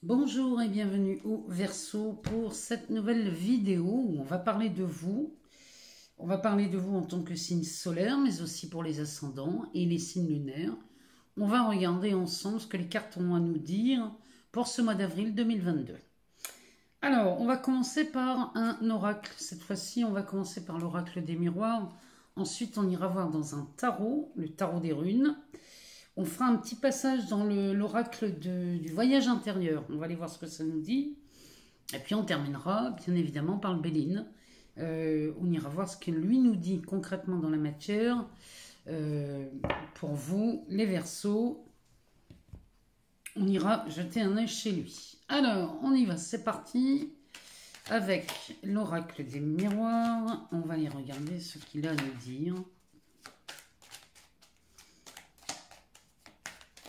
Bonjour et bienvenue au Verseau pour cette nouvelle vidéo où on va parler de vous. On va parler de vous en tant que signe solaire, mais aussi pour les ascendants et les signes lunaires. On va regarder ensemble ce que les cartes ont à nous dire pour ce mois d'avril 2022. Alors, on va commencer par un oracle. Cette fois-ci, on va commencer par l'oracle des miroirs. Ensuite, on ira voir dans un tarot, le tarot des runes. On fera un petit passage dans l'oracle du voyage intérieur. On va aller voir ce que ça nous dit. Et puis on terminera bien évidemment par le Béline. On ira voir ce qu'il lui nous dit concrètement dans la matière. Pour vous, les Verseaux, on ira jeter un œil chez lui. Alors, on y va, c'est parti. Avec l'oracle des miroirs, on va aller regarder ce qu'il a à nous dire.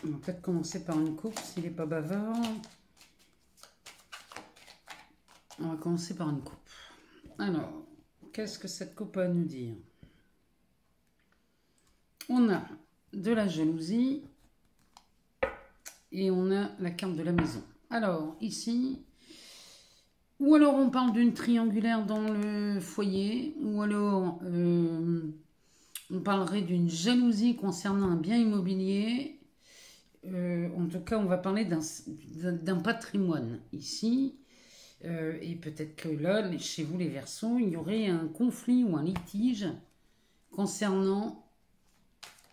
On va peut-être commencer par une coupe s'il n'est pas bavard. On va commencer par une coupe. Alors, qu'est-ce que cette coupe a à nous dire? On a de la jalousie et on a la carte de la maison. Alors, ici, ou alors on parle d'une triangulaire dans le foyer, ou alors on parlerait d'une jalousie concernant un bien immobilier. En tout cas, on va parler d'un patrimoine ici. Et peut-être que là, chez vous les Verseaux, il y aurait un conflit ou un litige concernant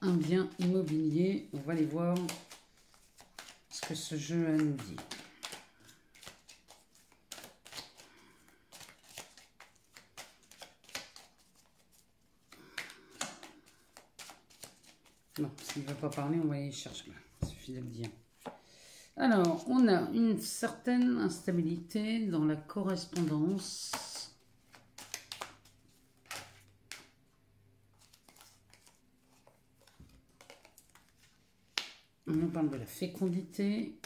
un bien immobilier. On va aller voir ce que ce jeu nous dit. Non, s'il ne va pas parler, on va aller chercher. Il suffit de le dire. Alors, on a une certaine instabilité dans la correspondance. On nous parle de la fécondité.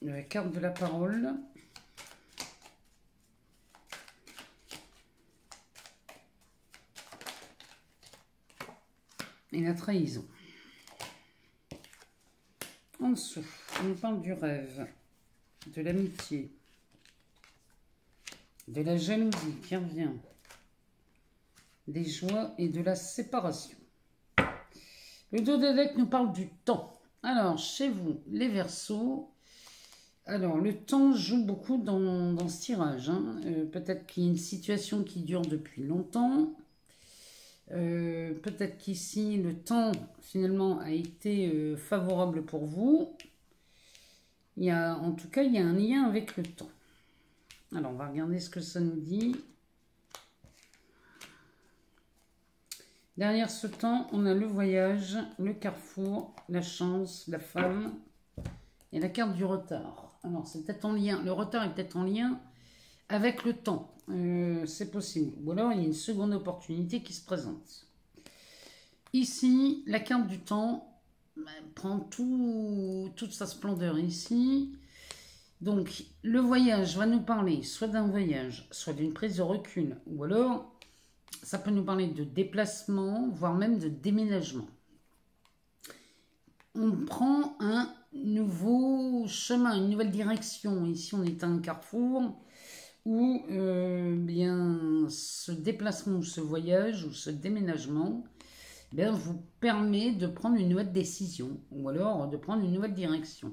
La carte de la parole. Et la trahison. En dessous, on nous parle du rêve, de l'amitié, de la jalousie qui revient, des joies et de la séparation. Le dos de deck nous parle du temps. Alors, chez vous, les Verseaux, alors le temps joue beaucoup dans ce tirage. Peut-être qu'il y a une situation qui dure depuis longtemps. Peut-être qu'ici le temps finalement a été favorable pour vous. En tout cas, il y a un lien avec le temps. Alors, on va regarder ce que ça nous dit. Derrière ce temps, on a le voyage, le carrefour, la chance, la femme et la carte du retard. Alors, c'est peut-être en lien. Le retard est peut-être en lien avec le temps. C'est possible. Ou alors, il y a une seconde opportunité qui se présente. Ici, la carte du temps prend toute sa splendeur ici. Donc, le voyage va nous parler soit d'un voyage, soit d'une prise de recul. Ou alors, ça peut nous parler de déplacement, voire même de déménagement. On prend un nouveau chemin, une nouvelle direction. Ici, on est à un carrefour où bien, ce déplacement ou ce voyage ou ce déménagement vous permet de prendre une nouvelle décision ou alors de prendre une nouvelle direction.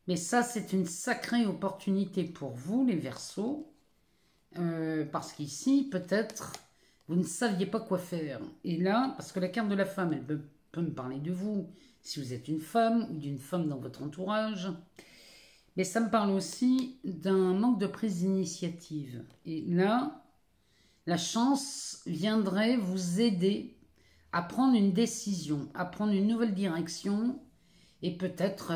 Mais ça, c'est une sacrée opportunité pour vous, les Verseaux, parce qu'ici, peut-être, vous ne saviez pas quoi faire. Et là, parce que la carte de la femme, elle peut me parler de vous, si vous êtes une femme ou d'une femme dans votre entourage. Mais ça me parle aussi d'un manque de prise d'initiative. Et là, la chance viendrait vous aider à prendre une décision, à prendre une nouvelle direction et peut-être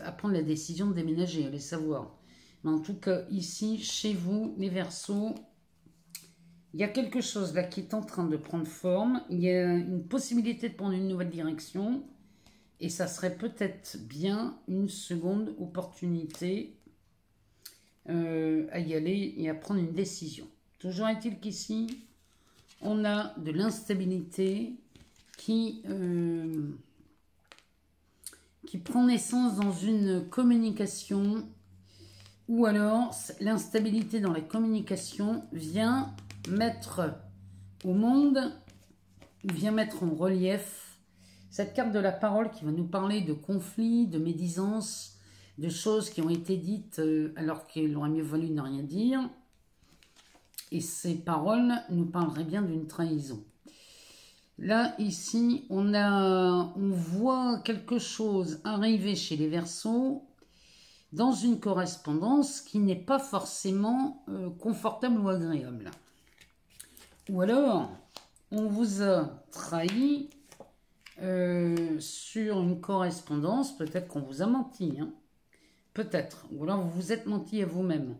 à prendre la décision de déménager, allez savoir. Mais en tout cas, ici, chez vous, les Verseaux, il y a quelque chose là qui est en train de prendre forme. Il y a une possibilité de prendre une nouvelle direction. Et ça serait peut-être bien une seconde opportunité à y aller et à prendre une décision. Toujours est-il qu'ici, on a de l'instabilité qui prend naissance dans une communication, ou alors l'instabilité dans la communication vient mettre au monde, vient mettre en relief cette carte de la parole qui va nous parler de conflits, de médisances, de choses qui ont été dites alors qu'il aurait mieux valu ne rien dire. Et ces paroles nous parleraient bien d'une trahison. Là, ici, on voit quelque chose arriver chez les Verseaux dans une correspondance qui n'est pas forcément confortable ou agréable. Ou alors, on vous a trahi sur une correspondance, peut-être qu'on vous a menti, hein, peut-être, ou alors vous vous êtes menti à vous-même.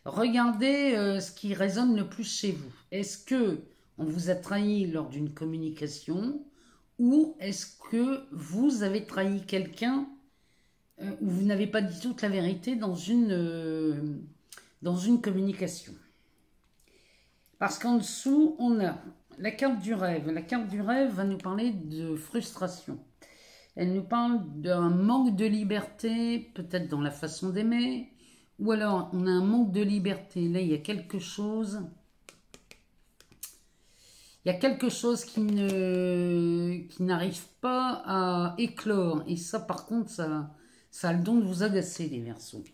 Regardez ce qui résonne le plus chez vous. Est-ce que on vous a trahi lors d'une communication ou est-ce que vous avez trahi quelqu'un ou vous n'avez pas dit toute la vérité dans une communication? Parce qu'en dessous, on a la carte du rêve. La carte du rêve va nous parler de frustration. Elle nous parle d'un manque de liberté, peut-être dans la façon d'aimer, ou alors on a un manque de liberté. Là, il y a quelque chose... Il y a quelque chose qui n'arrive pas à éclore. Et ça, par contre, ça a le don de vous agacer, les Verseaux.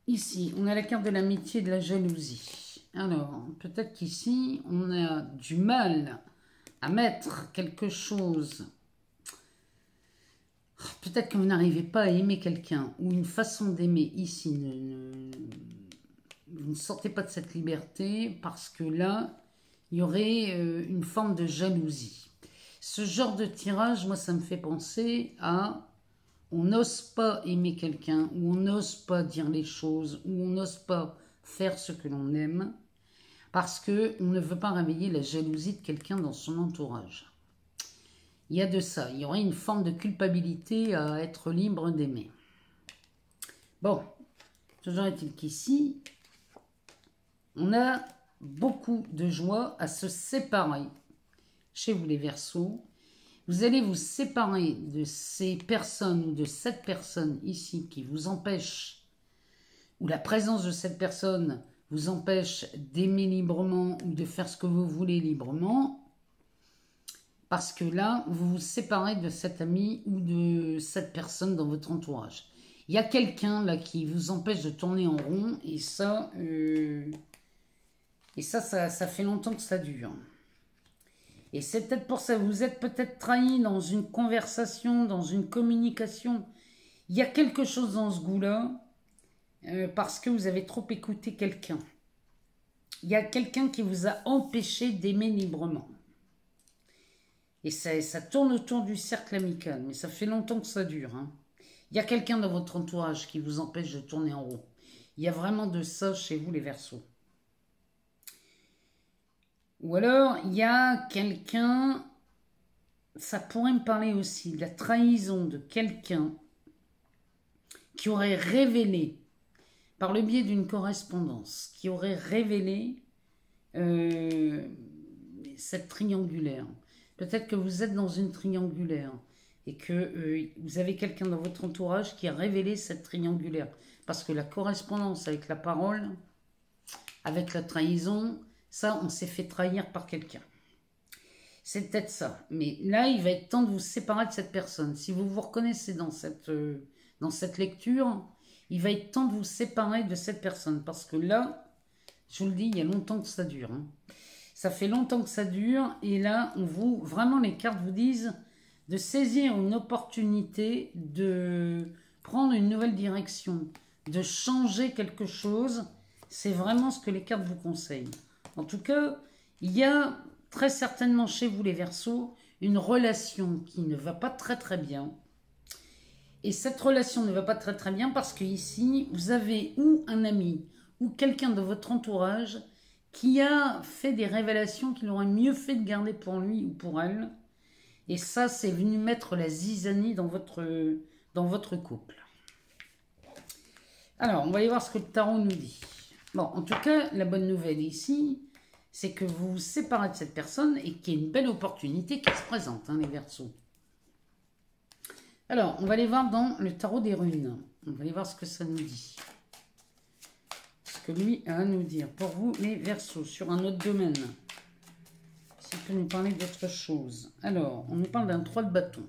Ici, on a la carte de l'amitié et de la jalousie. Alors, peut-être qu'ici, on a du mal à mettre quelque chose. Peut-être que vous n'arrivez pas à aimer quelqu'un ou une façon d'aimer ici. Vous ne sortez pas de cette liberté parce que là, il y aurait une forme de jalousie. Ce genre de tirage, moi, ça me fait penser à on n'ose pas aimer quelqu'un ou on n'ose pas dire les choses ou on n'ose pas faire ce que l'on aime parce qu'on ne veut pas réveiller la jalousie de quelqu'un dans son entourage. Il y a de ça. Il y aurait une forme de culpabilité à être libre d'aimer. Bon, toujours est-il qu'ici, on a beaucoup de joie à se séparer. Chez vous les Verseaux, vous allez vous séparer de ces personnes ou de cette personne ici qui vous empêche, ou la présence de cette personne vous empêche d'aimer librement ou de faire ce que vous voulez librement, parce que là, vous vous séparez de cet ami ou de cette personne dans votre entourage. Il y a quelqu'un là qui vous empêche de tourner en rond et ça... ça fait longtemps que ça dure. Et c'est peut-être pour ça, vous êtes peut-être trahi dans une conversation, dans une communication. Il y a quelque chose dans ce goût-là, parce que vous avez trop écouté quelqu'un. Il y a quelqu'un qui vous a empêché d'aimer librement. Et ça tourne autour du cercle amical, mais ça fait longtemps que ça dure. Hein. Il y a quelqu'un dans votre entourage qui vous empêche de tourner en rond. Il y a vraiment de ça chez vous, les Verseaux. Ou alors, il y a quelqu'un, ça pourrait me parler aussi de la trahison de quelqu'un qui aurait révélé, par le biais d'une correspondance, qui aurait révélé cette triangulaire. Peut-être que vous êtes dans une triangulaire et que vous avez quelqu'un dans votre entourage qui a révélé cette triangulaire. Parce que la correspondance avec la parole, avec la trahison... Ça, on s'est fait trahir par quelqu'un. C'est peut-être ça. Mais là, il va être temps de vous séparer de cette personne. Si vous vous reconnaissez dans cette lecture, il va être temps de vous séparer de cette personne. Parce que là, je vous le dis, il y a longtemps que ça dure. Hein. Ça fait longtemps que ça dure. Et là, vraiment, les cartes vous disent de saisir une opportunité, de prendre une nouvelle direction, de changer quelque chose. C'est vraiment ce que les cartes vous conseillent. En tout cas, il y a très certainement chez vous les Verseaux une relation qui ne va pas très très bien. Et cette relation ne va pas très très bien parce que ici, vous avez ou un ami ou quelqu'un de votre entourage qui a fait des révélations qu'il aurait mieux fait de garder pour lui ou pour elle. Et ça, c'est venu mettre la zizanie dans votre couple. Alors, on va aller voir ce que le tarot nous dit. Bon, en tout cas, la bonne nouvelle ici, c'est que vous vous séparez de cette personne et qu'il y a une belle opportunité qui se présente, hein, les Verseaux. Alors, on va aller voir dans le tarot des runes. On va aller voir ce que ça nous dit. Ce que lui a à nous dire. Pour vous, les Verseaux, sur un autre domaine. S'il peut nous parler d'autre chose. Alors, on nous parle d'un 3 de bâton.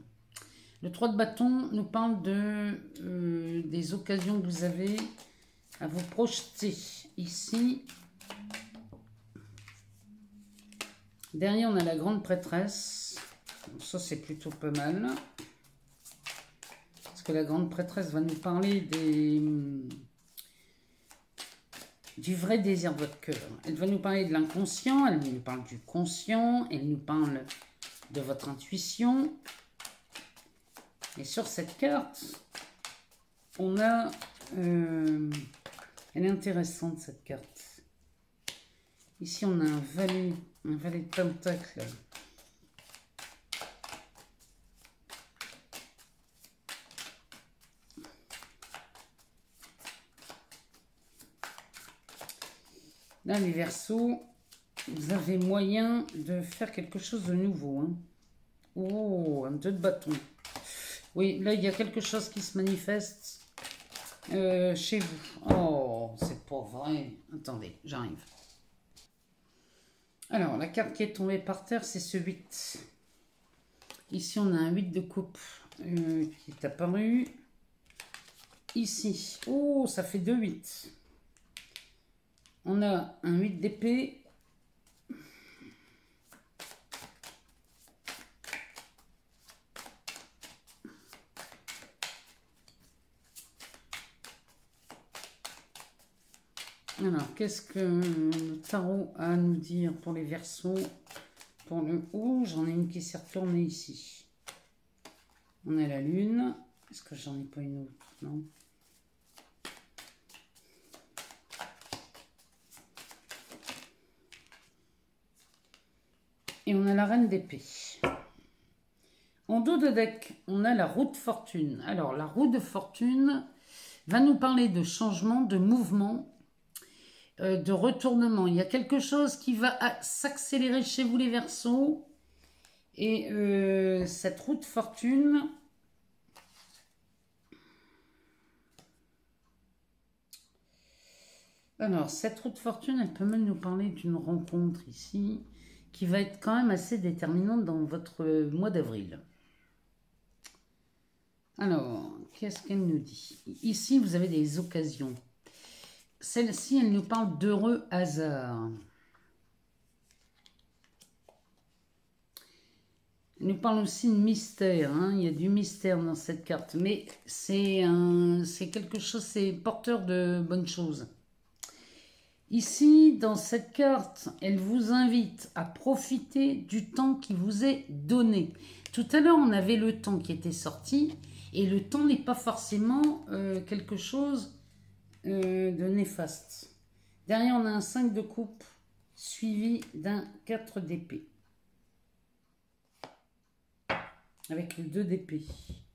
Le 3 de bâton nous parle des occasions que vous avez à vous projeter. Ici, derrière, on a la grande prêtresse. Ça, c'est plutôt pas mal. Parce que la grande prêtresse va nous parler du vrai désir de votre cœur. Elle va nous parler de l'inconscient, elle nous parle du conscient, elle nous parle de votre intuition. Et sur cette carte, on a... elle est intéressante, cette carte. Ici, on a un valet de pentacle. Là, les Verseaux, vous avez moyen de faire quelque chose de nouveau. Hein. Oh, un 2 de bâton. Oui, là, il y a quelque chose qui se manifeste chez vous. Oh, c'est pas vrai. Attendez, j'arrive. Alors, la carte qui est tombée par terre, c'est ce 8. Ici, on a un 8 de coupe qui est apparu. Ici, oh, ça fait 2 8. On a un 8 d'épée. Alors, qu'est-ce que le tarot a à nous dire pour les Verseaux? Pour le haut, j'en ai une qui s'est retournée ici. On a la lune. Est-ce que j'en ai pas une autre? Non. Et on a la reine d'épée. En dos de deck, on a la roue de fortune. Alors, la roue de fortune va nous parler de changement, de mouvement, de retournement. Il y a quelque chose qui va s'accélérer chez vous, les Verseaux. Et cette roue de fortune... Alors, cette roue de fortune, elle peut même nous parler d'une rencontre ici, qui va être quand même assez déterminante dans votre mois d'avril. Alors, qu'est-ce qu'elle nous dit? Ici, vous avez des occasions. Celle-ci, elle nous parle d'heureux hasard. Elle nous parle aussi de mystère. Hein. Il y a du mystère dans cette carte. Mais c'est quelque chose, c'est porteur de bonnes choses. Ici, dans cette carte, elle vous invite à profiter du temps qui vous est donné. Tout à l'heure, on avait le temps qui était sorti. Et le temps n'est pas forcément quelque chose de néfaste. Derrière, on a un 5 de coupe suivi d'un 4 d'épée. Avec le 2 d'épée.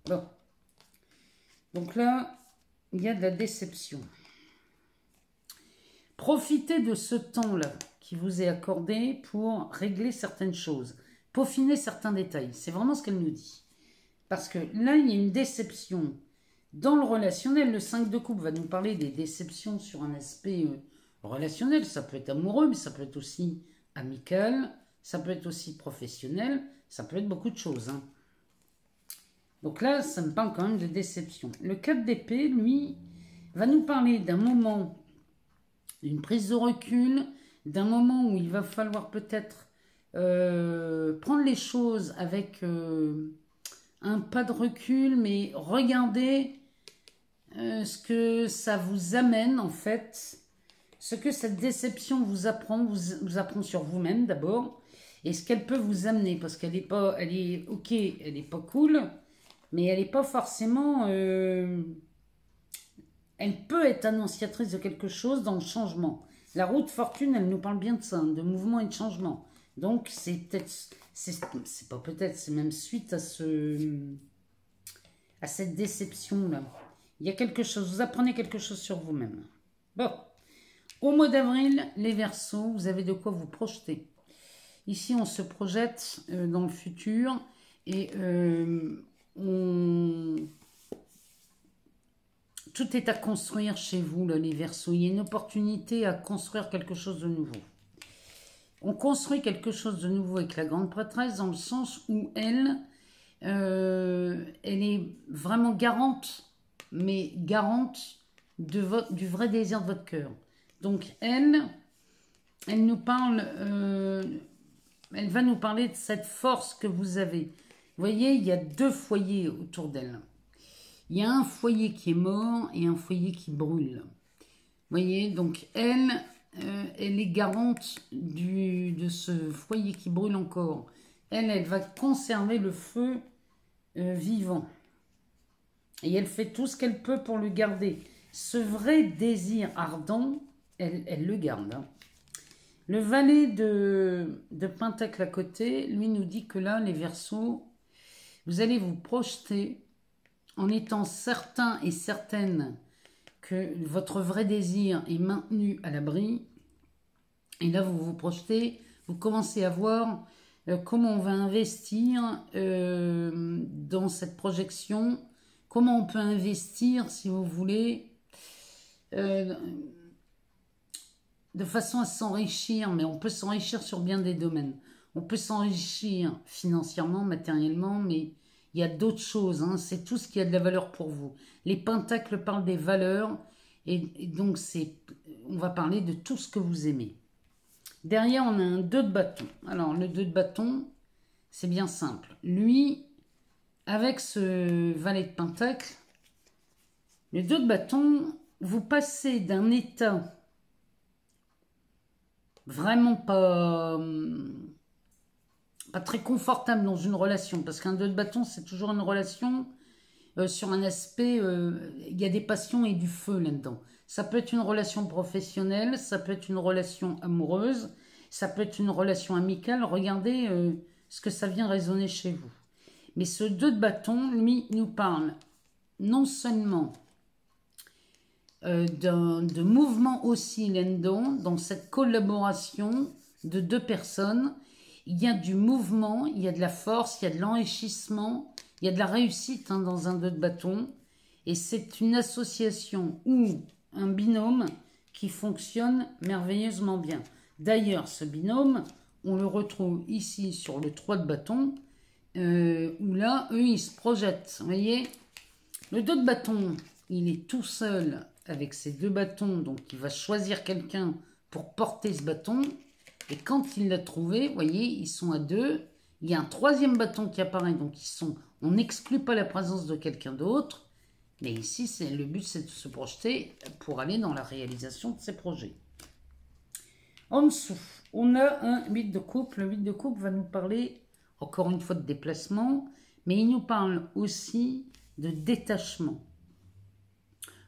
Bon. Donc là, il y a de la déception. Profitez de ce temps-là qui vous est accordé pour régler certaines choses. Peaufiner certains détails. C'est vraiment ce qu'elle nous dit. Parce que là, il y a une déception. Dans le relationnel, le 5 de coupe va nous parler des déceptions sur un aspect relationnel. Ça peut être amoureux, mais ça peut être aussi amical. Ça peut être aussi professionnel. Ça peut être beaucoup de choses. Hein. Donc là, ça me parle quand même de déception. Le 4 d'épée, lui, va nous parler d'un moment, d'une prise de recul, d'un moment où il va falloir peut-être prendre les choses avec un pas de recul, mais regardez ce que ça vous amène en fait, ce que cette déception vous apprend sur vous-même d'abord, et ce qu'elle peut vous amener, parce qu'elle est pas, elle est ok, elle est pas cool, mais elle n'est pas forcément... elle peut être annonciatrice de quelque chose dans le changement. La roue de fortune, elle nous parle bien de ça, de mouvement et de changement. Donc, c'est peut-être... C'est pas peut-être, c'est même suite à cette déception-là. Il y a quelque chose, vous apprenez quelque chose sur vous-même. Bon, Au mois d'avril, les Verseaux, vous avez de quoi vous projeter. Ici, on se projette dans le futur et tout est à construire chez vous, là, les Verseaux. Il y a une opportunité à construire quelque chose de nouveau. On construit quelque chose de nouveau avec la grande prêtresse dans le sens où elle est vraiment garante, mais garante du vrai désir de votre cœur. Donc elle nous parle, elle va nous parler de cette force que vous avez. Vous voyez, il y a deux foyers autour d'elle. Il y a un foyer qui est mort et un foyer qui brûle. Vous voyez, donc elle est garante de ce foyer qui brûle encore. Elle va conserver le feu vivant. Et elle fait tout ce qu'elle peut pour le garder. Ce vrai désir ardent, elle le garde. Hein. Le valet de Pentacle à côté, lui nous dit que là, les Verseaux, vous allez vous projeter en étant certain et certaine que votre vrai désir est maintenu à l'abri. Et là, vous vous projetez, vous commencez à voir comment on va investir dans cette projection, comment on peut investir, si vous voulez, de façon à s'enrichir, mais on peut s'enrichir sur bien des domaines. On peut s'enrichir financièrement, matériellement, mais il y a d'autres choses, hein. C'est tout ce qui a de la valeur pour vous. Les pentacles parlent des valeurs, et donc on va parler de tout ce que vous aimez. Derrière, on a un 2 de bâton. Alors, le 2 de bâton, c'est bien simple. Lui, avec ce valet de pentacle, le 2 de bâton, vous passez d'un état vraiment pas très confortable dans une relation, parce qu'un 2 de bâton, c'est toujours une relation sur un aspect, il y a des passions et du feu là-dedans. Ça peut être une relation professionnelle, ça peut être une relation amoureuse, ça peut être une relation amicale. Regardez ce que ça vient résonner chez vous. Mais ce 2 de bâton, lui, nous parle non seulement de mouvement aussi là-dedans, dans cette collaboration de deux personnes. Il y a du mouvement, il y a de la force, il y a de l'enrichissement, il y a de la réussite hein, dans un 2 de bâton. Et c'est une association ou un binôme qui fonctionne merveilleusement bien. D'ailleurs, ce binôme, on le retrouve ici sur le 3 de bâton, où là, eux, ils se projettent. Vous voyez, le 2 de bâton, il est tout seul avec ses 2 bâtons, donc il va choisir quelqu'un pour porter ce bâton. Et quand il l'a trouvé, vous voyez, ils sont à 2. Il y a un 3e bâton qui apparaît, donc on n'exclut pas la présence de quelqu'un d'autre. Mais ici, le but, c'est de se projeter pour aller dans la réalisation de ses projets. En dessous, on a un 8 de coupe. Le 8 de coupe va nous parler, encore une fois, de déplacement, mais il nous parle aussi de détachement.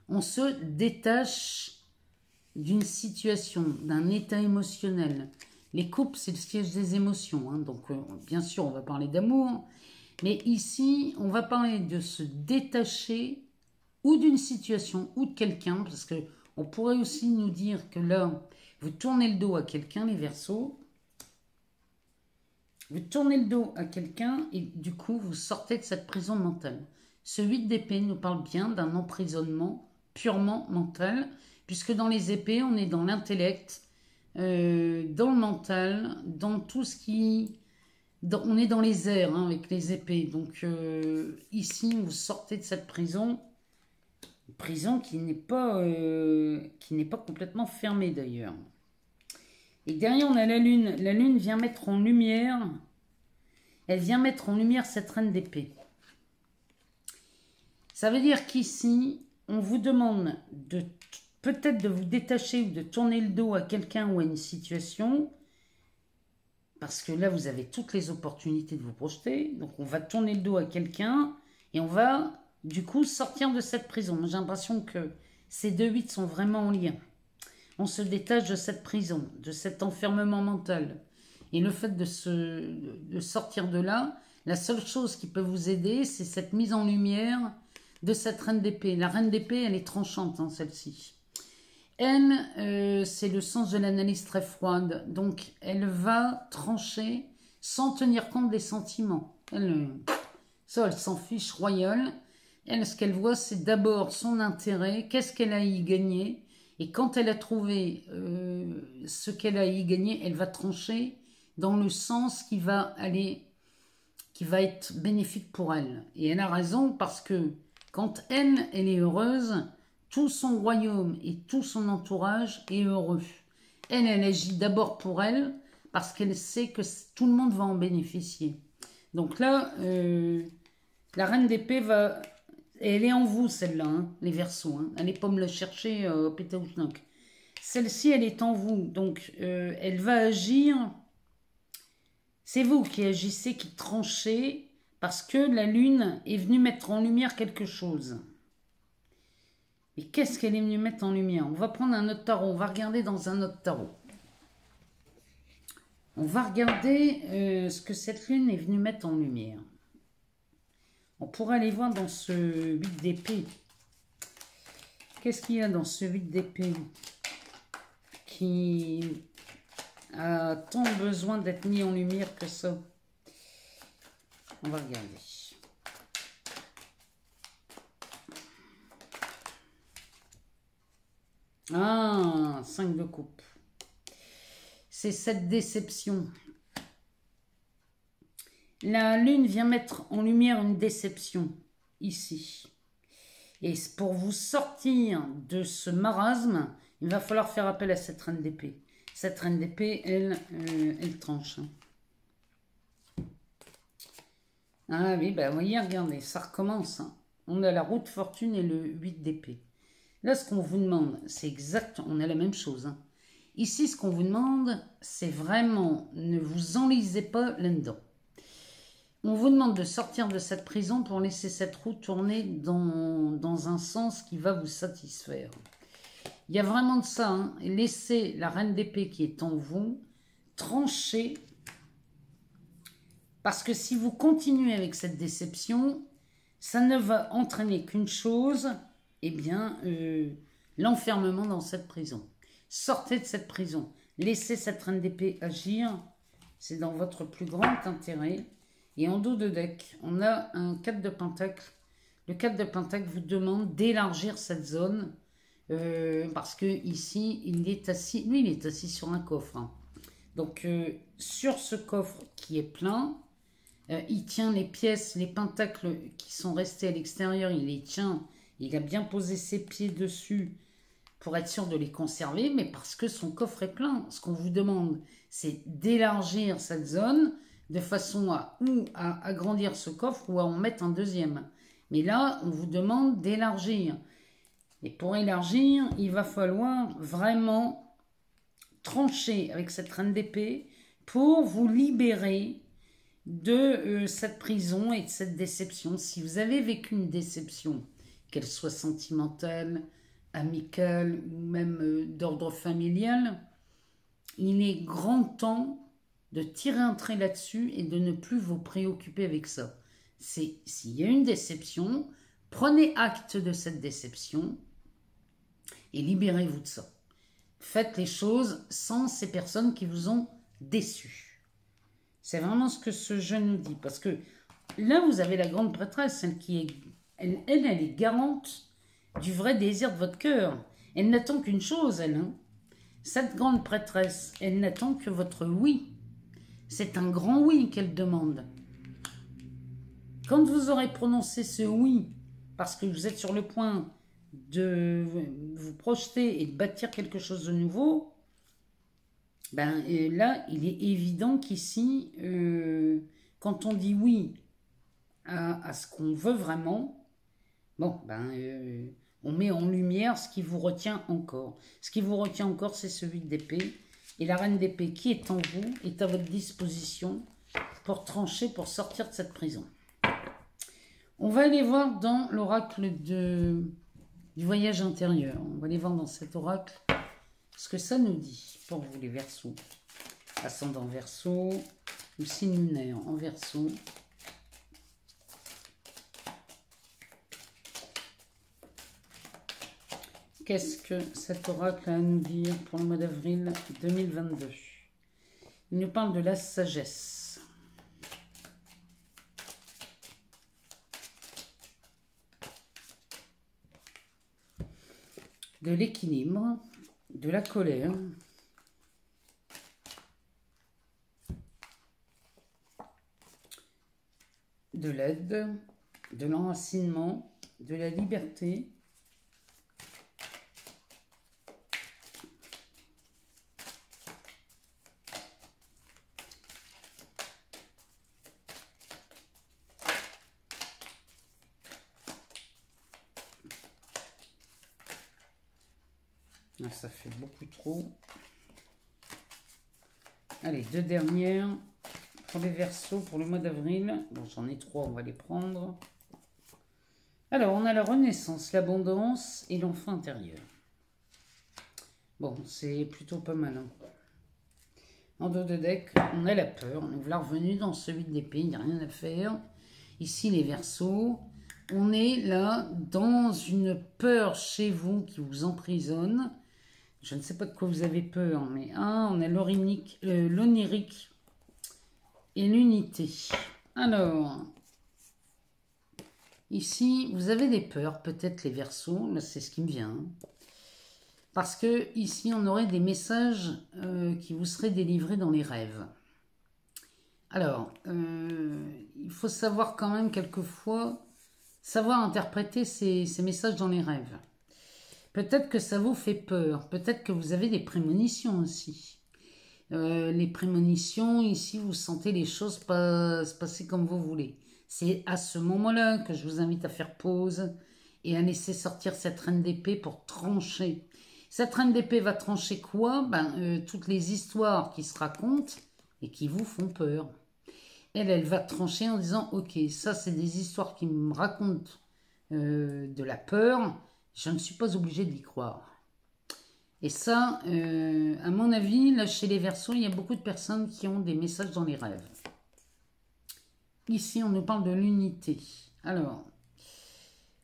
On se détache d'une situation, d'un état émotionnel. Les coupes, c'est le siège des émotions. Hein, donc, bien sûr, on va parler d'amour. Mais ici, on va parler de se détacher ou d'une situation ou de quelqu'un. Parce qu'on pourrait aussi nous dire que là, vous tournez le dos à quelqu'un, les Verseaux. Vous tournez le dos à quelqu'un et du coup, vous sortez de cette prison mentale. Ce 8 d'épée nous parle bien d'un emprisonnement purement mental. Puisque dans les épées, on est dans l'intellect, dans le mental, dans tout ce qui... on est dans les airs hein, avec les épées. Donc ici, vous sortez de cette prison. Une prison qui n'est pas complètement fermée d'ailleurs. Et derrière, on a la lune. La lune vient mettre en lumière... Elle vient mettre en lumière cette reine d'épée. Ça veut dire qu'ici, on vous demande de... peut-être de vous détacher ou de tourner le dos à quelqu'un ou à une situation, parce que là, vous avez toutes les opportunités de vous projeter. Donc, on va tourner le dos à quelqu'un et on va, du coup, sortir de cette prison. J'ai l'impression que ces 2 8 sont vraiment en lien. On se détache de cette prison, de cet enfermement mental. Et le fait de sortir de là, la seule chose qui peut vous aider, c'est cette mise en lumière de cette reine d'épée. La reine d'épée, elle est tranchante, hein, celle-ci. elle, c'est le sens de l'analyse très froide. Donc, elle va trancher sans tenir compte des sentiments. Ça, elle s'en fiche royale. Elle, ce qu'elle voit, c'est d'abord son intérêt, qu'est-ce qu'elle a à y gagner. Et quand elle a trouvé ce qu'elle a à y gagner, elle va trancher dans le sens qui va être bénéfique pour elle. Et elle a raison parce que quand elle est heureuse, tout son royaume et tout son entourage est heureux. Elle agit d'abord pour elle parce qu'elle sait que tout le monde va en bénéficier. Donc là, la reine d'épée va... Elle est en vous, celle-là, hein, les Verseaux. Hein. Allez pas me la chercher, Pétaouchnok. Celle-ci, elle est en vous. Donc, elle va agir... C'est vous qui agissez, qui tranchez, parce que la lune est venue mettre en lumière quelque chose. Et qu'est-ce qu'elle est venue mettre en lumière? On va prendre un autre tarot, on va regarder dans un autre tarot. On va regarder ce que cette lune est venue mettre en lumière. On pourrait aller voir dans ce 8 d'épée. Qu'est-ce qu'il y a dans ce 8 d'épée qui a tant besoin d'être mis en lumière que ça? On va regarder. Ah, 5 de coupe. C'est cette déception. La lune vient mettre en lumière une déception, ici. Et pour vous sortir de ce marasme, il va falloir faire appel à cette reine d'épée. Cette reine d'épée, elle tranche. Ah oui, bah vous voyez, regardez, ça recommence. Hein. On a la roue de fortune et le 8 d'épée. Là, ce qu'on vous demande, c'est exact, on a la même chose. Hein. Ici, ce qu'on vous demande, c'est vraiment, ne vous enlisez pas là-dedans. On vous demande de sortir de cette prison pour laisser cette roue tourner dans un sens qui va vous satisfaire. Il y a vraiment de ça. Hein. Laissez la reine d'épée qui est en vous trancher. Parce que si vous continuez avec cette déception, ça ne va entraîner qu'une chose, eh bien, l'enfermement dans cette prison. Sortez de cette prison. Laissez cette reine d'épée agir. C'est dans votre plus grand intérêt. Et en dos de deck, on a un 4 de pentacle. Le 4 de pentacle vous demande d'élargir cette zone. Parce que ici, il est assis. Lui, il est assis sur un coffre. Hein. Donc, sur ce coffre qui est plein, il tient les pièces, les pentacles qui sont restés à l'extérieur. Il les tient. Il a bien posé ses pieds dessus pour être sûr de les conserver. Mais parce que son coffre est plein. Ce qu'on vous demande, c'est d'élargir cette zone de façon à ou à agrandir ce coffre ou à en mettre un deuxième. Mais là, on vous demande d'élargir. Et pour élargir, il va falloir vraiment trancher avec cette reine d'épée pour vous libérer de cette prison et de cette déception. Si vous avez vécu une déception, qu'elle soit sentimentale, amicale ou même d'ordre familial, il est grand temps de tirer un trait là-dessus et de ne plus vous préoccuper avec ça. S'il y a une déception, prenez acte de cette déception et libérez-vous de ça. Faites les choses sans ces personnes qui vous ont déçus. C'est vraiment ce que ce jeu nous dit. Parce que là, vous avez la grande prêtresse, elle est garante du vrai désir de votre cœur. Elle n'attend qu'une chose, elle. Hein. Cette grande prêtresse, elle n'attend que votre oui. C'est un grand oui qu'elle demande. Quand vous aurez prononcé ce oui, parce que vous êtes sur le point de vous projeter et de bâtir quelque chose de nouveau, ben là, il est évident qu'ici, quand on dit oui à ce qu'on veut vraiment, bon, on met en lumière ce qui vous retient encore. Ce qui vous retient encore, c'est ce 8 d'épée. Et la reine d'épée qui est en vous est à votre disposition pour trancher, pour sortir de cette prison. On va aller voir dans l'oracle du voyage intérieur. On va aller voir dans cet oracle ce que ça nous dit pour vous les Verseaux. Ascendant Verseau ou signe lunaire en Verseau. qu'est-ce que cet oracle a à nous dire pour le mois d'avril 2022? Il nous parle de la sagesse. De l'équilibre, de la colère, de l'aide, de l'enracinement, de la liberté, ça fait beaucoup trop. Allez, deux dernières pour les Verseaux pour le mois d'avril. Bon, j'en ai trois, on va les prendre. Alors, on a la renaissance, l'abondance et l'enfant intérieur. Bon, c'est plutôt pas mal. Hein. En dos de deck, on a la peur. On est revenu dans ce 8 d'épée, il n'y a rien à faire. Ici, les Verseaux. On est là dans une peur chez vous qui vous emprisonne. Je ne sais pas de quoi vous avez peur, mais on a l'onirique et l'unité. Alors, ici, vous avez des peurs, peut-être les Verseaux, c'est ce qui me vient. Parce que ici, on aurait des messages qui vous seraient délivrés dans les rêves. Alors, il faut savoir quand même quelquefois, savoir interpréter ces messages dans les rêves. Peut-être que ça vous fait peur, peut-être que vous avez des prémonitions aussi. Les prémonitions, ici, vous sentez les choses se passer comme vous voulez. C'est à ce moment-là que je vous invite à faire pause et à laisser sortir cette reine d'épée pour trancher. Cette reine d'épée va trancher quoi? Toutes les histoires qui se racontent et qui vous font peur. Elle va trancher en disant « Ok, ça c'est des histoires qui me racontent de la peur. Je ne suis pas obligée d'y croire. » Et ça, à mon avis, là chez les Verseaux, il y a beaucoup de personnes qui ont des messages dans les rêves. Ici, on nous parle de l'unité. Alors,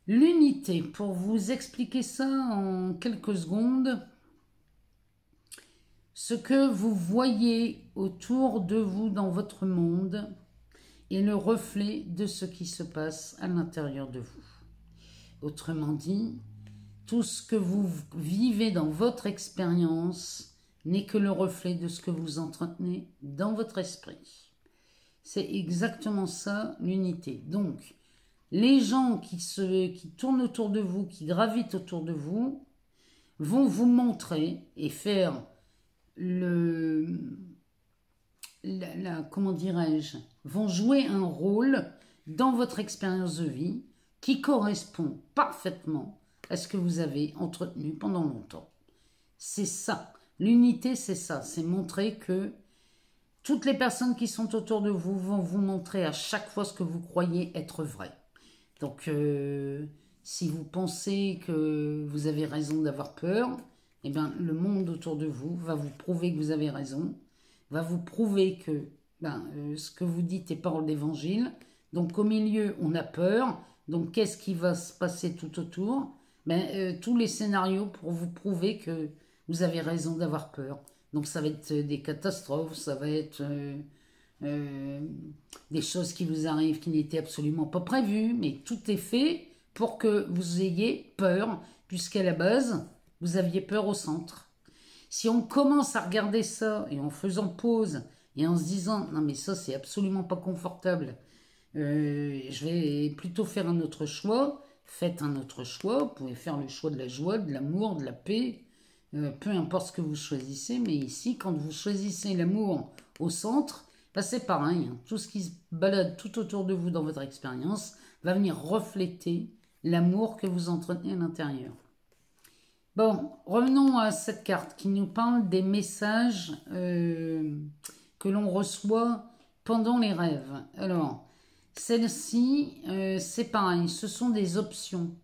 l'unité, pour vous expliquer ça en quelques secondes, ce que vous voyez autour de vous dans votre monde est le reflet de ce qui se passe à l'intérieur de vous. Autrement dit, tout ce que vous vivez dans votre expérience n'est que le reflet de ce que vous entretenez dans votre esprit. C'est exactement ça, l'unité. Donc, les gens qui tournent autour de vous, qui gravitent autour de vous, vont vous montrer et faire comment dirais-je, vont jouer un rôle dans votre expérience de vie qui correspond parfaitement à ce que vous avez entretenu pendant longtemps. C'est ça. L'unité, c'est ça. C'est montrer que toutes les personnes qui sont autour de vous vont vous montrer à chaque fois ce que vous croyez être vrai. Donc, si vous pensez que vous avez raison d'avoir peur, eh bien, le monde autour de vous va vous prouver que vous avez raison, va vous prouver que ce que vous dites est parole d'évangile. Donc, au milieu, on a peur. Donc, qu'est-ce qui va se passer tout autour? Tous les scénarios pour vous prouver que vous avez raison d'avoir peur. Donc, ça va être des catastrophes, ça va être des choses qui vous arrivent qui n'étaient absolument pas prévues, mais tout est fait pour que vous ayez peur, puisqu'à la base, vous aviez peur au centre. Si on commence à regarder ça, et en faisant pause, et en se disant « Non, mais ça, c'est absolument pas confortable, je vais plutôt faire un autre choix », faites un autre choix, vous pouvez faire le choix de la joie, de l'amour, de la paix, peu importe ce que vous choisissez, mais ici, quand vous choisissez l'amour au centre, c'est pareil, hein. Tout ce qui se balade tout autour de vous dans votre expérience va venir refléter l'amour que vous entretenez à l'intérieur. Bon, revenons à cette carte qui nous parle des messages que l'on reçoit pendant les rêves. Alors, celle-ci, c'est pareil, ce sont des options.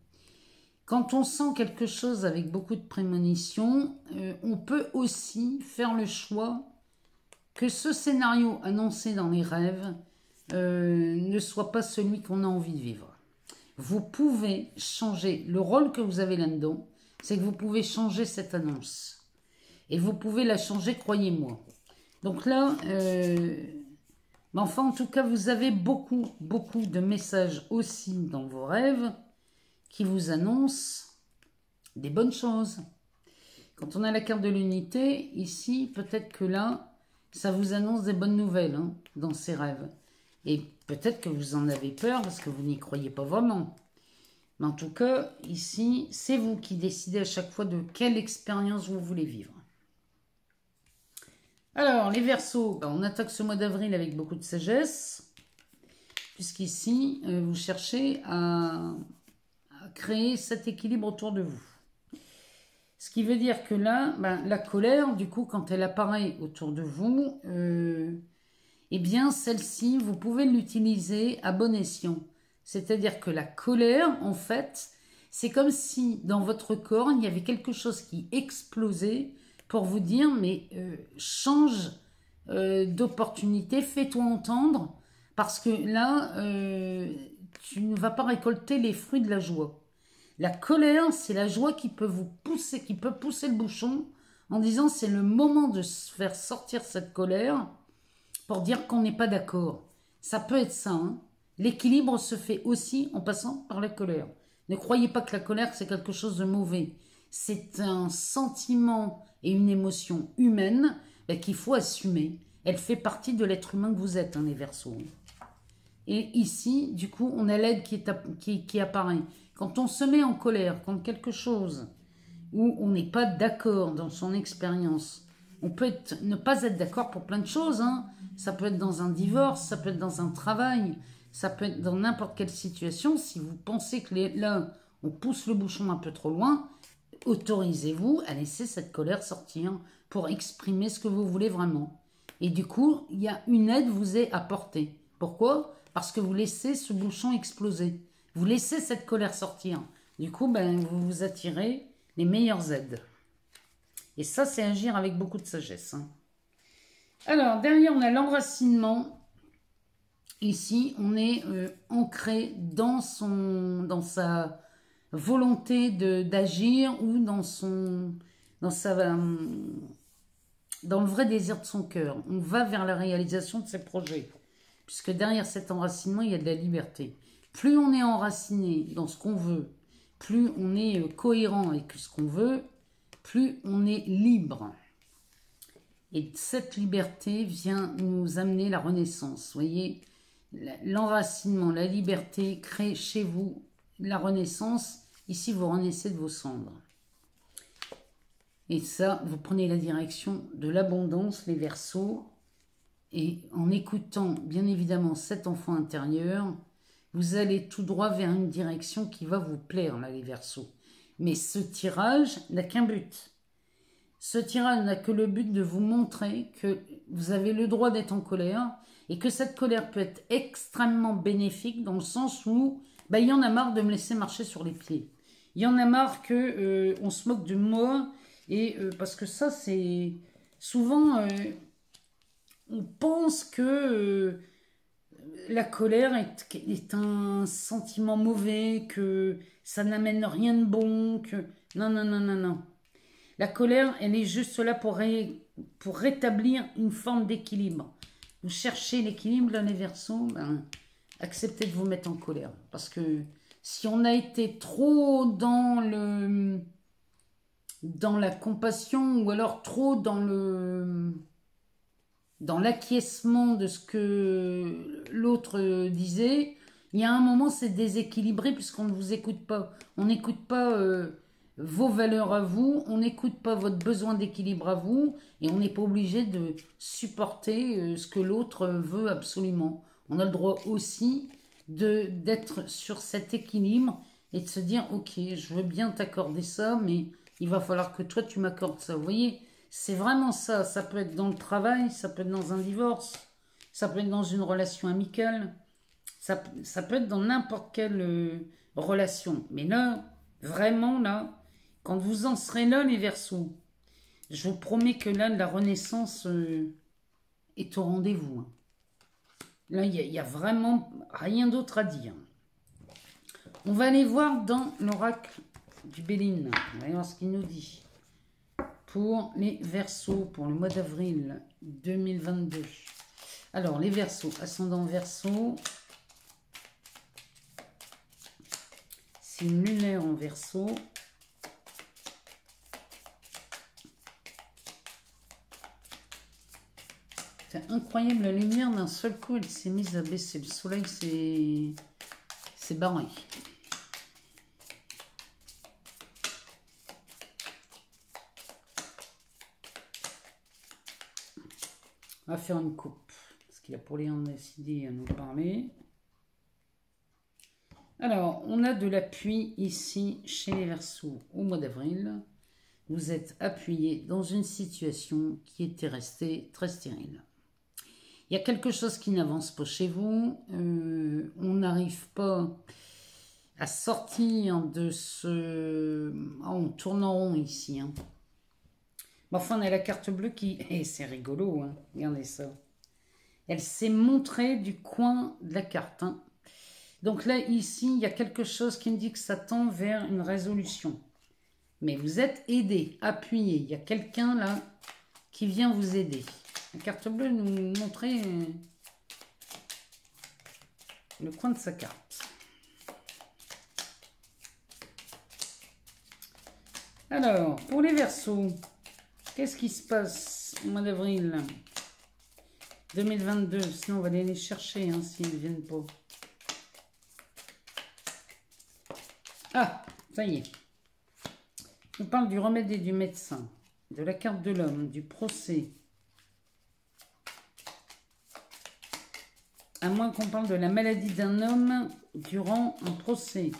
Quand on sent quelque chose avec beaucoup de prémonition, on peut aussi faire le choix que ce scénario annoncé dans les rêves ne soit pas celui qu'on a envie de vivre. Vous pouvez changer le rôle que vous avez là-dedans. c'est que vous pouvez changer cette annonce. Et vous pouvez la changer, croyez-moi. Donc là, enfin, en tout cas, vous avez beaucoup de messages aussi dans vos rêves qui vous annoncent des bonnes choses. Quand on a la carte de l'unité, ici, peut-être que là, ça vous annonce des bonnes nouvelles hein, dans ces rêves. Et peut-être que vous en avez peur parce que vous n'y croyez pas vraiment. Mais en tout cas, ici, c'est vous qui décidez à chaque fois de quelle expérience vous voulez vivre. Alors, les Verseaux, on attaque ce mois d'avril avec beaucoup de sagesse, puisqu'ici, vous cherchez à créer cet équilibre autour de vous. Ce qui veut dire que là, la colère, du coup, quand elle apparaît autour de vous, eh bien, celle-ci, vous pouvez l'utiliser à bon escient. C'est-à-dire que la colère, en fait, c'est comme si dans votre corps, il y avait quelque chose qui explosait pour vous dire, mais change d'opportunité, fais-toi entendre, parce que là, tu ne vas pas récolter les fruits de la joie. La colère, c'est la joie qui peut vous pousser, qui peut pousser le bouchon en disant c'est le moment de faire sortir cette colère pour dire qu'on n'est pas d'accord. Ça peut être ça. Hein. L'équilibre se fait aussi en passant par la colère. Ne croyez pas que la colère, c'est quelque chose de mauvais. C'est un sentiment et une émotion humaine qu'il faut assumer. Elle fait partie de l'être humain que vous êtes, hein, les Verseaux. Et ici, du coup, on a l'aide qui apparaît. Quand on se met en colère contre quelque chose où on n'est pas d'accord dans son expérience, on peut ne pas être d'accord pour plein de choses. Hein. Ça peut être dans un divorce, ça peut être dans un travail, ça peut être dans n'importe quelle situation. Si vous pensez que là, on pousse le bouchon un peu trop loin, autorisez-vous à laisser cette colère sortir pour exprimer ce que vous voulez vraiment. Et du coup, il y a une aide vous est apportée. Pourquoi ? Parce que vous laissez ce bouchon exploser. Vous laissez cette colère sortir. Du coup, vous vous attirez les meilleures aides. Et ça, c'est agir avec beaucoup de sagesse. Hein. Alors, derrière, on a l'enracinement. Ici, on est ancré dans sa volonté d'agir ou dans le vrai désir de son cœur. On va vers la réalisation de ses projets. Puisque derrière cet enracinement, il y a de la liberté. Plus on est enraciné dans ce qu'on veut, plus on est cohérent avec ce qu'on veut, plus on est libre. Et cette liberté vient nous amener la renaissance. Vous voyez, l'enracinement, la liberté crée chez vous la renaissance. Ici, vous renaissez de vos cendres. Et ça, vous prenez la direction de l'abondance, les Verseaux. Et en écoutant, bien évidemment, cet enfant intérieur, vous allez tout droit vers une direction qui va vous plaire, là, les Verseaux. Mais ce tirage n'a qu'un but. Ce tirage n'a que le but de vous montrer que vous avez le droit d'être en colère et que cette colère peut être extrêmement bénéfique dans le sens où il y en a marre de me laisser marcher sur les pieds. Il y en a marre que on se moque de moi et parce que ça, c'est souvent... on pense que la colère est un sentiment mauvais, que ça n'amène rien de bon, que... Non, non, non, non, non. La colère, elle est juste là pour rétablir une forme d'équilibre. Vous cherchez l'équilibre, là, les Verseaux, acceptez de vous mettre en colère. Parce que si on a été trop dans la compassion ou alors trop dans l'acquiescement de ce que l'autre disait, il y a un moment, c'est déséquilibré puisqu'on ne vous écoute pas. On n'écoute pas vos valeurs à vous, on n'écoute pas votre besoin d'équilibre à vous et on n'est pas obligé de supporter ce que l'autre veut absolument. On a le droit aussi d'être sur cet équilibre et de se dire « Ok, je veux bien t'accorder ça, mais il va falloir que toi, tu m'accordes ça. » Vous voyez ? C'est vraiment ça. Ça peut être dans le travail, ça peut être dans un divorce, ça peut être dans une relation amicale, ça peut être dans n'importe quelle relation. Mais là, vraiment là, quand vous en serez là, les Verseaux, je vous promets que là, la renaissance est au rendez-vous. Hein. Là, il n'y a vraiment rien d'autre à dire. On va aller voir dans l'oracle du Béline. On va voir ce qu'il nous dit. Pour les Verseaux, pour le mois d'avril 2022. Alors, les Verseaux, ascendant Verseau. Signe lunaire en Verseau. C'est incroyable, la lumière d'un seul coup, elle s'est mise à baisser. Le soleil s'est barré. On va faire une coupe, parce qu'il a pour les décidé à nous parler. Alors, on a de l'appui ici chez les Verseaux au mois d'avril. Vous êtes appuyé dans une situation qui était restée très stérile. Il y a quelque chose qui n'avance pas chez vous. On n'arrive pas à sortir de ce... Oh, on tourne en rond ici. Hein. Enfin, on a la carte bleue qui... Et c'est rigolo, hein. Regardez ça. Elle s'est montrée du coin de la carte. Hein. Donc là, ici, il y a quelque chose qui me dit que ça tend vers une résolution. Mais vous êtes aidé, appuyé. Il y a quelqu'un là qui vient vous aider. La carte bleue nous montrait le coin de sa carte. Alors, pour les Verseaux, qu'est-ce qui se passe au mois d'avril 2022? Sinon, on va aller les chercher hein, s'ils ne viennent pas. Ah, ça y est. On parle du remède et du médecin, de la carte de l'homme, du procès. À moins qu'on parle de la maladie d'un homme durant un procès.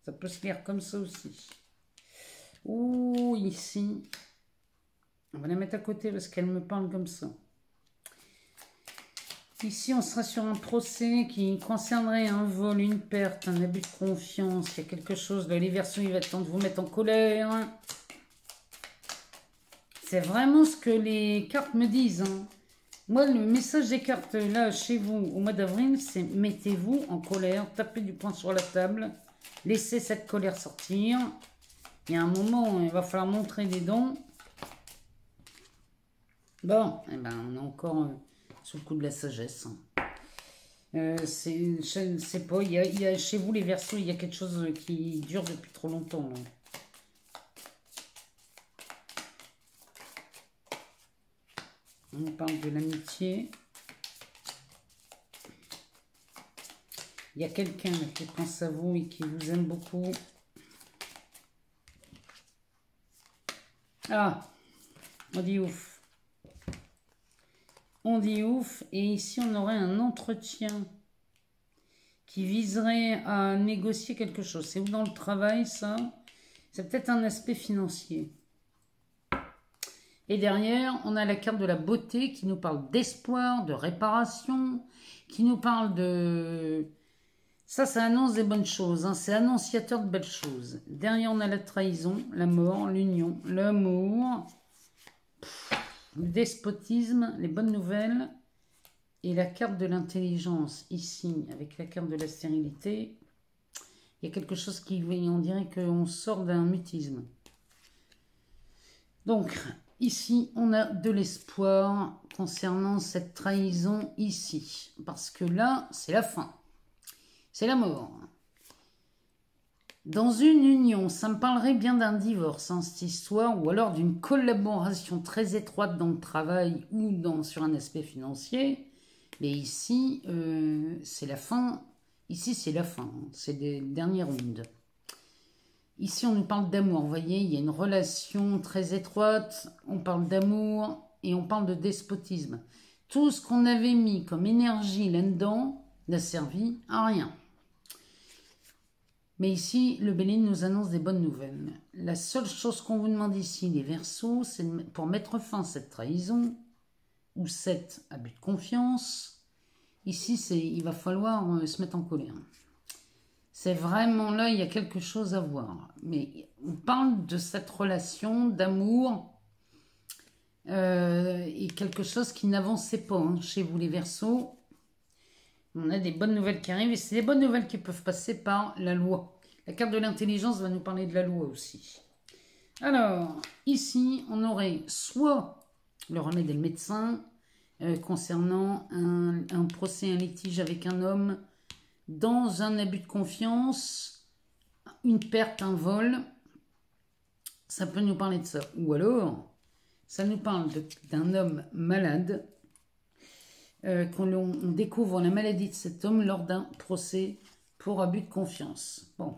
Ça peut se lire comme ça aussi. Ouh, ici. On va la mettre à côté parce qu'elle me parle comme ça. Ici, on sera sur un procès qui concernerait un vol, une perte, un abus de confiance. Il y a quelque chose. Là, les Verseaux, il va être temps de vous mettre en colère. C'est vraiment ce que les cartes me disent. Hein. Moi, le message des cartes là chez vous au mois d'avril, c'est mettez-vous en colère, tapez du poing sur la table, laissez cette colère sortir. Il y a un moment où il va falloir montrer des dents. Bon, eh ben, on est encore sous le coup de la sagesse. C'est pas, il y a chez vous les Verseaux, il y a quelque chose qui dure depuis trop longtemps. Là. On parle de l'amitié. Il y a quelqu'un qui pense à vous et qui vous aime beaucoup. Ah, on dit ouf. On dit ouf. Et ici, on aurait un entretien qui viserait à négocier quelque chose. C'est où dans le travail, ça? C'est peut-être un aspect financier. Et derrière, on a la carte de la beauté qui nous parle d'espoir, de réparation, qui nous parle de... Ça annonce des bonnes choses, hein. C'est annonciateur de belles choses. Derrière, on a la trahison, la mort, l'union, l'amour, le despotisme, les bonnes nouvelles, et la carte de l'intelligence, ici, avec la carte de la stérilité. Il y a quelque chose qui, on dirait qu'on sort d'un mutisme. Donc... Ici, on a de l'espoir concernant cette trahison ici. Parce que là, c'est la fin. C'est la mort. Dans une union, ça me parlerait bien d'un divorce, hein, cette histoire, ou alors d'une collaboration très étroite dans le travail ou sur un aspect financier. Mais ici, c'est la fin. Ici, c'est la fin. C'est les dernières rondes. Ici, on nous parle d'amour. Vous voyez, il y a une relation très étroite. On parle d'amour et on parle de despotisme. Tout ce qu'on avait mis comme énergie là-dedans n'a servi à rien. Mais ici, le Béline nous annonce des bonnes nouvelles. La seule chose qu'on vous demande ici, les Verseaux, c'est pour mettre fin à cette trahison ou cet abus de confiance. Ici, il va falloir se mettre en colère. C'est vraiment là, il y a quelque chose à voir. Mais on parle de cette relation d'amour et quelque chose qui n'avançait pas hein, chez vous les Verseaux. On a des bonnes nouvelles qui arrivent et c'est des bonnes nouvelles qui peuvent passer par la loi. La carte de l'intelligence va nous parler de la loi aussi. Alors, ici, on aurait soit le remède et le médecin concernant un procès, un litige avec un homme dans un abus de confiance, une perte, un vol. Ça peut nous parler de ça. Ou alors, ça nous parle d'un homme malade, qu'on découvre la maladie de cet homme lors d'un procès pour abus de confiance. Bon.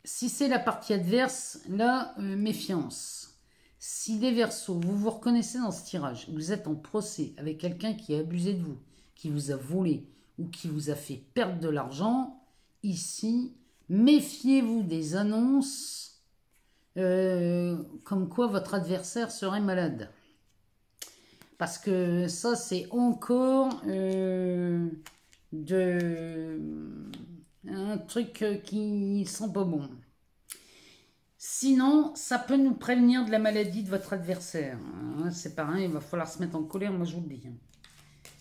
Si c'est la partie adverse, là, méfiance. Si les Verseaux, vous vous reconnaissez dans ce tirage, vous êtes en procès avec quelqu'un qui a abusé de vous, qui vous a volé ou qui vous a fait perdre de l'argent, ici, méfiez-vous des annonces comme quoi votre adversaire serait malade. Parce que ça, c'est encore un truc qui sent pas bon. Sinon, ça peut nous prévenir de la maladie de votre adversaire. C'est pareil, il va falloir se mettre en colère, moi je vous le dis.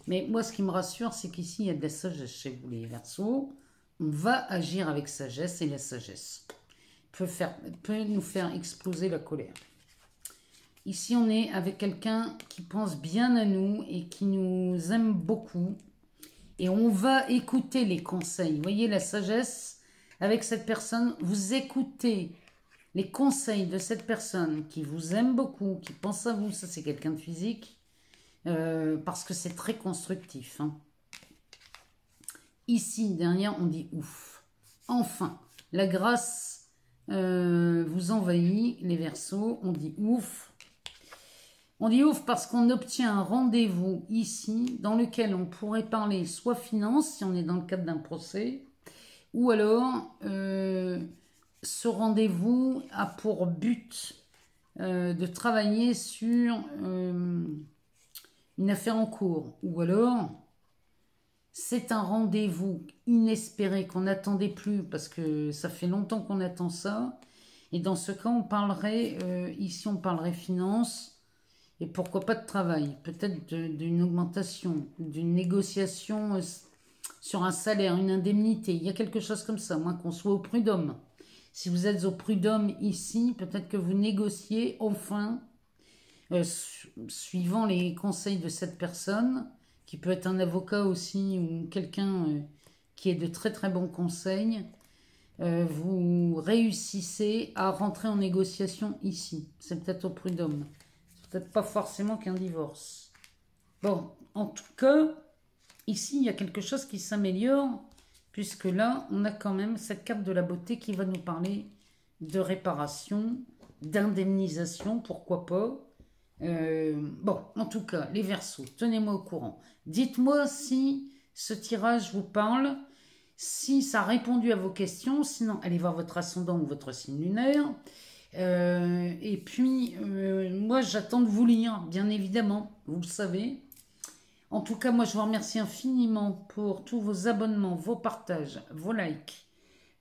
Mais moi, ce qui me rassure, c'est qu'ici, il y a de la sagesse chez vous, les Verseaux. On va agir avec sagesse, et la sagesse peut nous faire exploser la colère. Ici, on est avec quelqu'un qui pense bien à nous et qui nous aime beaucoup. Et on va écouter les conseils. Vous voyez la sagesse avec cette personne. Vous écoutez les conseils de cette personne qui vous aime beaucoup, qui pense à vous. Ça, c'est quelqu'un de physique. Parce que c'est très constructif. Hein. Ici, derrière, on dit ouf. Enfin, la grâce vous envahit, les Verseaux. On dit ouf. On dit ouf parce qu'on obtient un rendez-vous ici dans lequel on pourrait parler soit finance, si on est dans le cadre d'un procès, ou alors ce rendez-vous a pour but de travailler sur une affaire en cours, ou alors c'est un rendez-vous inespéré qu'on n'attendait plus parce que ça fait longtemps qu'on attend ça, et dans ce cas on parlerait, ici on parlerait finance. Et pourquoi pas de travail, peut-être d'une augmentation, d'une négociation sur un salaire, une indemnité. Il y a quelque chose comme ça, moins qu'on soit au prud'homme. Si vous êtes au prud'homme ici, peut-être que vous négociez enfin, suivant les conseils de cette personne, qui peut être un avocat aussi ou quelqu'un qui est de très très bons conseils, vous réussissez à rentrer en négociation ici. C'est peut-être au prud'homme. Peut-être pas forcément qu'un divorce. Bon, en tout cas, ici, il y a quelque chose qui s'améliore, puisque là, on a quand même cette carte de la beauté qui va nous parler de réparation, d'indemnisation, pourquoi pas. Bon, en tout cas, les Verseaux, tenez-moi au courant. Dites-moi si ce tirage vous parle, si ça a répondu à vos questions, sinon allez voir votre ascendant ou votre signe lunaire. Et puis, moi, j'attends de vous lire, bien évidemment, vous le savez. En tout cas, moi, je vous remercie infiniment pour tous vos abonnements, vos partages, vos likes,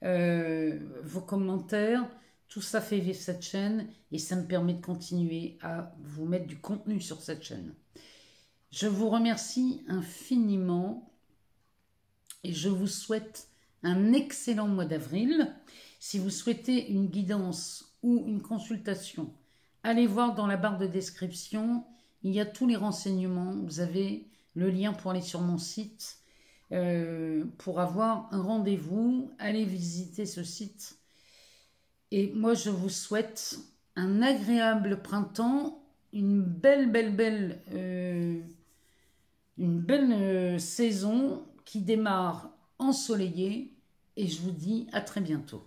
vos commentaires. Tout ça fait vivre cette chaîne et ça me permet de continuer à vous mettre du contenu sur cette chaîne. Je vous remercie infiniment et je vous souhaite un excellent mois d'avril. Si vous souhaitez une guidance ou une consultation, allez voir dans la barre de description, il y a tous les renseignements. Vous avez le lien pour aller sur mon site pour avoir un rendez-vous. Allez visiter ce site. Et moi, je vous souhaite un agréable printemps, une belle saison qui démarre ensoleillée. Et je vous dis à très bientôt.